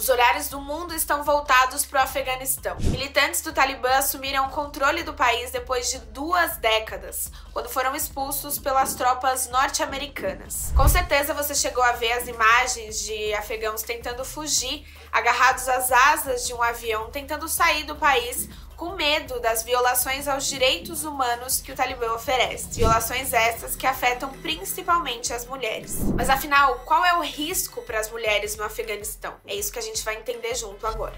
Os olhares do mundo estão voltados para o Afeganistão. Militantes do Talibã assumiram o controle do país depois de 2 décadas, quando foram expulsos pelas tropas norte-americanas. Com certeza você chegou a ver as imagens de afegãos tentando fugir, agarrados às asas de um avião, tentando sair do país com medo das violações aos direitos humanos que o Talibã oferece. Violações essas que afetam principalmente as mulheres. Mas afinal, qual é o risco para as mulheres no Afeganistão? É isso que a gente vai entender junto agora.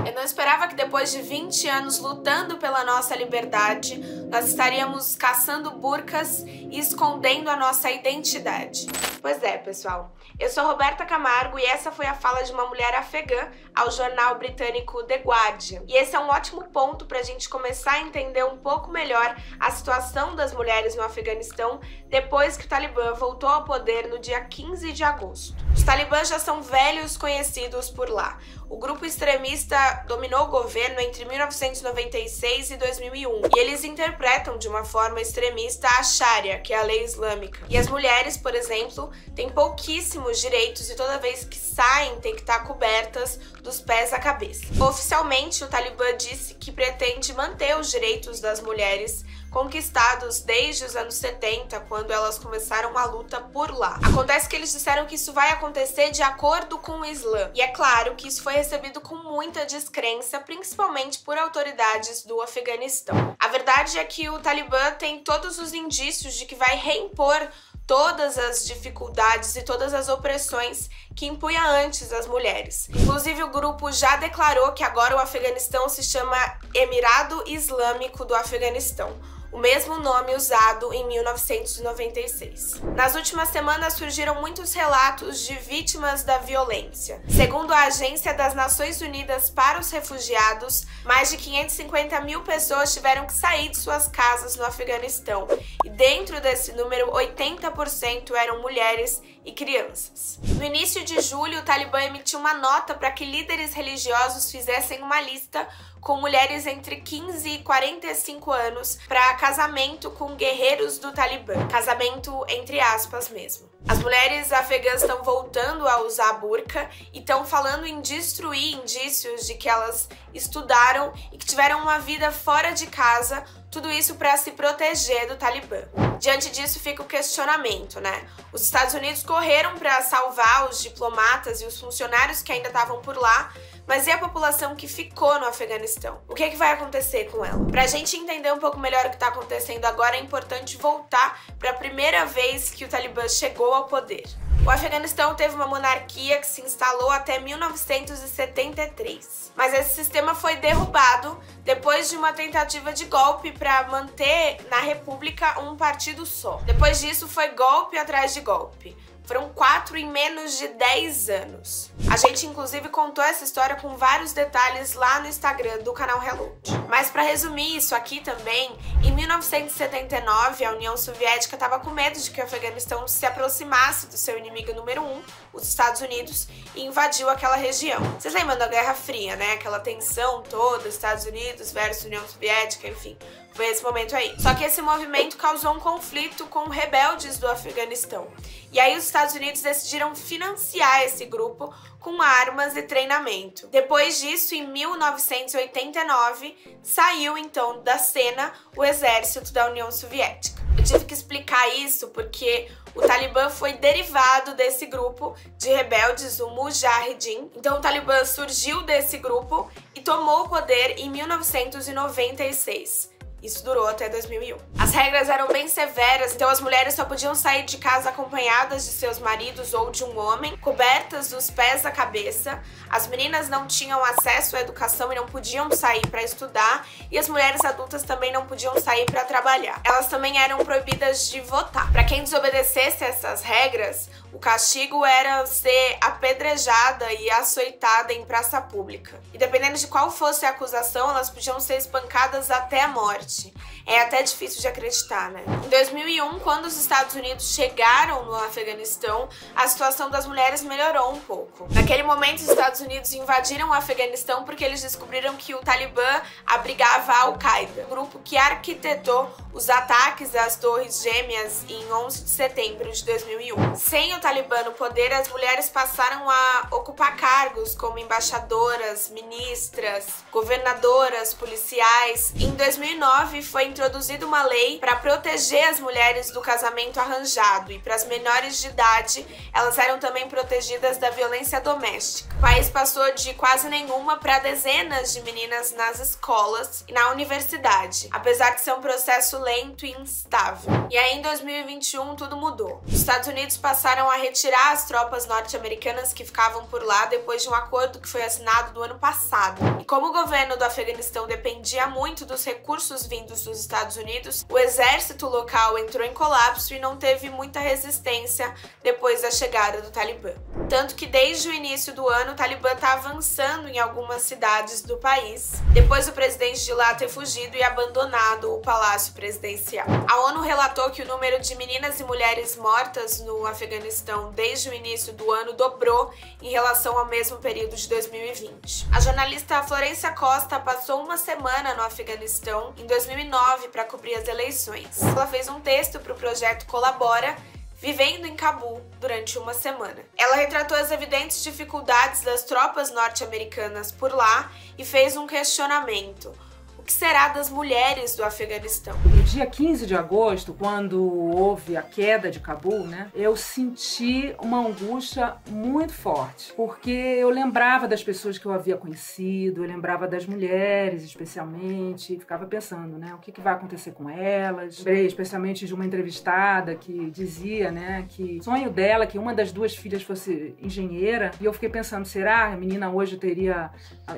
Eu não esperava que depois de 20 anos lutando pela nossa liberdade, nós estaríamos caçando burcas e escondendo a nossa identidade. Pois é, pessoal. Eu sou Roberta Camargo e essa foi a fala de uma mulher afegã ao jornal britânico The Guardian. E esse é um ótimo ponto para a gente começar a entender um pouco melhor a situação das mulheres no Afeganistão depois que o Talibã voltou ao poder no dia 15 de agosto. Os talibãs já são velhos conhecidos por lá. O grupo extremista dominou o governo entre 1996 e 2001 e eles interpretam de uma forma extremista a Sharia, que é a lei islâmica. E as mulheres, por exemplo, têm pouquíssimos direitos e toda vez que saem tem que estar cobertas dos pés à cabeça. Oficialmente, o Talibã disse que pretende manter os direitos das mulheres conquistados desde os anos 70, quando elas começaram a luta por lá. Acontece que eles disseram que isso vai acontecer de acordo com o Islã. E é claro que isso foi recebido com muita descrença, principalmente por autoridades do Afeganistão. A verdade é que o Talibã tem todos os indícios de que vai reimpor todas as dificuldades e todas as opressões que impunha antes as mulheres. Inclusive, o grupo já declarou que agora o Afeganistão se chama Emirado Islâmico do Afeganistão, o mesmo nome usado em 1996. Nas últimas semanas surgiram muitos relatos de vítimas da violência. Segundo a Agência das Nações Unidas para os Refugiados, mais de 550 mil pessoas tiveram que sair de suas casas no Afeganistão. E dentro desse número, 80% eram mulheres e crianças. No início de julho, o Talibã emitiu uma nota para que líderes religiosos fizessem uma lista com mulheres entre 15 e 45 anos para casamento com guerreiros do Talibã. Casamento entre aspas mesmo. As mulheres afegãs estão voltando a usar a burca e estão falando em destruir indícios de que elas estudaram e que tiveram uma vida fora de casa, tudo isso para se proteger do Talibã. Diante disso fica o questionamento, né? Os Estados Unidos correram para salvar os diplomatas e os funcionários que ainda estavam por lá, mas e a população que ficou no Afeganistão? O que vai acontecer com ela? Pra gente entender um pouco melhor o que está acontecendo agora, é importante voltar para a primeira vez que o Talibã chegou ao poder. O Afeganistão teve uma monarquia que se instalou até 1973. Mas esse sistema foi derrubado depois de uma tentativa de golpe para manter na república um partido só. Depois disso foi golpe atrás de golpe. Foram 4 em menos de 10 anos. A gente inclusive contou essa história com vários detalhes lá no Instagram do canal Reload. Mas para resumir isso aqui também, em 1979 a União Soviética estava com medo de que o Afeganistão se aproximasse do seu inimigo número 1, os Estados Unidos, e invadiu aquela região. Vocês lembram da Guerra Fria, né? Aquela tensão toda, Estados Unidos versus União Soviética, enfim. Foi esse momento aí. Só que esse movimento causou um conflito com rebeldes do Afeganistão. E aí os Estados Unidos decidiram financiar esse grupo com armas e treinamento. Depois disso, em 1989, saiu então da cena o exército da União Soviética. Eu tive que explicar isso porque o Talibã foi derivado desse grupo de rebeldes, o Mujahideen. Então o Talibã surgiu desse grupo e tomou o poder em 1996. Isso durou até 2001. As regras eram bem severas, então as mulheres só podiam sair de casa acompanhadas de seus maridos ou de um homem, cobertas dos pés à cabeça. As meninas não tinham acesso à educação e não podiam sair para estudar, e as mulheres adultas também não podiam sair para trabalhar. Elas também eram proibidas de votar. Para quem desobedecesse essas regras, O castigo era ser apedrejada e açoitada em praça pública. E dependendo de qual fosse a acusação, elas podiam ser espancadas até a morte. É até difícil de acreditar, né? Em 2001, quando os Estados Unidos chegaram no Afeganistão, a situação das mulheres melhorou um pouco. Naquele momento, os Estados Unidos invadiram o Afeganistão porque eles descobriram que o Talibã abrigava a Al-Qaeda, um grupo que arquitetou os ataques às Torres Gêmeas em 11 de setembro de 2001. Sem o Talibã no poder, as mulheres passaram a ocupar cargos como embaixadoras, ministras, governadoras, policiais. Em 2009, foi introduzida uma lei para proteger as mulheres do casamento arranjado, e para as menores de idade, elas eram também protegidas da violência doméstica. O país passou de quase nenhuma para dezenas de meninas nas escolas e na universidade, apesar de ser um processo lento e instável. E aí, em 2021, tudo mudou. Os Estados Unidos passaram a retirar as tropas norte-americanas que ficavam por lá depois de um acordo que foi assinado no ano passado. E como o governo do Afeganistão dependia muito dos recursos vindos dos Estados Unidos, o exército local entrou em colapso e não teve muita resistência depois da chegada do Talibã. Tanto que desde o início do ano o Talibã está avançando em algumas cidades do país, depois do presidente de lá ter fugido e abandonado o palácio presidencial. A ONU relatou que o número de meninas e mulheres mortas no Afeganistão desde o início do ano dobrou em relação ao mesmo período de 2020. A jornalista Florência Costa passou uma semana no Afeganistão em 2009 para cobrir as eleições. Ela fez um texto para o projeto Colabora, vivendo em Cabul durante uma semana. Ela retratou as evidentes dificuldades das tropas norte-americanas por lá e fez um questionamento. O que será das mulheres do Afeganistão? No dia 15 de agosto, quando houve a queda de Cabul, eu senti uma angústia muito forte, porque eu lembrava das pessoas que eu havia conhecido, eu lembrava das mulheres especialmente, e ficava pensando, o que vai acontecer com elas. Lembrei especialmente de uma entrevistada que dizia, que o sonho dela, que uma das duas filhas fosse engenheira, e eu fiquei pensando, será que a menina hoje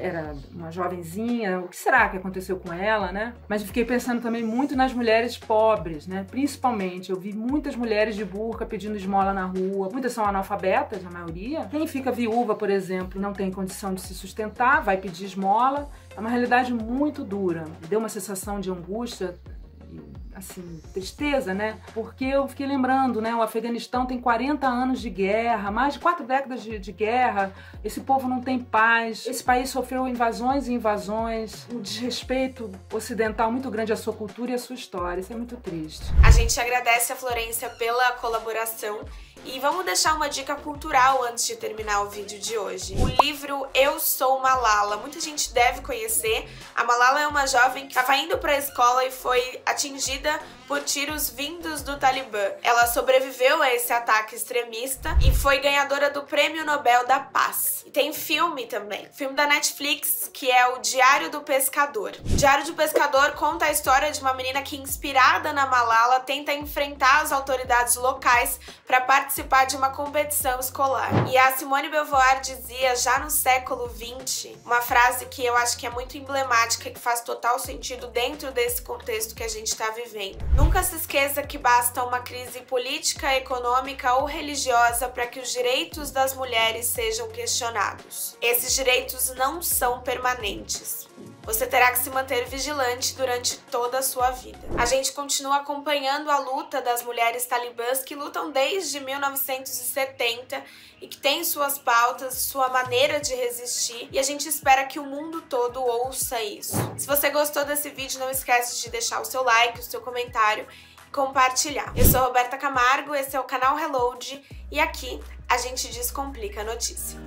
era uma jovenzinha, o que será que aconteceu com ela, Mas eu fiquei pensando também muito nas mulheres pobres, Principalmente, eu vi muitas mulheres de burca pedindo esmola na rua, muitas são analfabetas, a maioria. Quem fica viúva, por exemplo, não tem condição de se sustentar, vai pedir esmola. É uma realidade muito dura. Deu uma sensação de angústia, assim, tristeza, Porque eu fiquei lembrando, o Afeganistão tem 40 anos de guerra, mais de 4 décadas de guerra, esse povo não tem paz, esse país sofreu invasões e invasões, um desrespeito ocidental muito grande à sua cultura e à sua história, isso é muito triste. A gente agradece a Florência pela colaboração. E vamos deixar uma dica cultural antes de terminar o vídeo de hoje. O livro Eu Sou Malala, muita gente deve conhecer. A Malala é uma jovem que estava indo para a escola e foi atingida por tiros vindos do Talibã. Ela sobreviveu a esse ataque extremista e foi ganhadora do Prêmio Nobel da Paz. E tem filme também, filme da Netflix, que é o Diário do Pescador. O Diário do Pescador conta a história de uma menina que, inspirada na Malala, tenta enfrentar as autoridades locais para participar de uma competição escolar. E a Simone de Beauvoir dizia, já no século XX, uma frase que eu acho que é muito emblemática e que faz total sentido dentro desse contexto que a gente está vivendo. Nunca se esqueça que basta uma crise política, econômica ou religiosa para que os direitos das mulheres sejam questionados. Esses direitos não são permanentes. Você terá que se manter vigilante durante toda a sua vida. A gente continua acompanhando a luta das mulheres talibãs que lutam desde 1970 e que têm suas pautas, sua maneira de resistir, e a gente espera que o mundo todo ouça isso. Se você gostou desse vídeo, não esquece de deixar o seu like, o seu comentário e compartilhar. Eu sou Roberta Camargo, esse é o canal Reload e aqui a gente descomplica a notícia.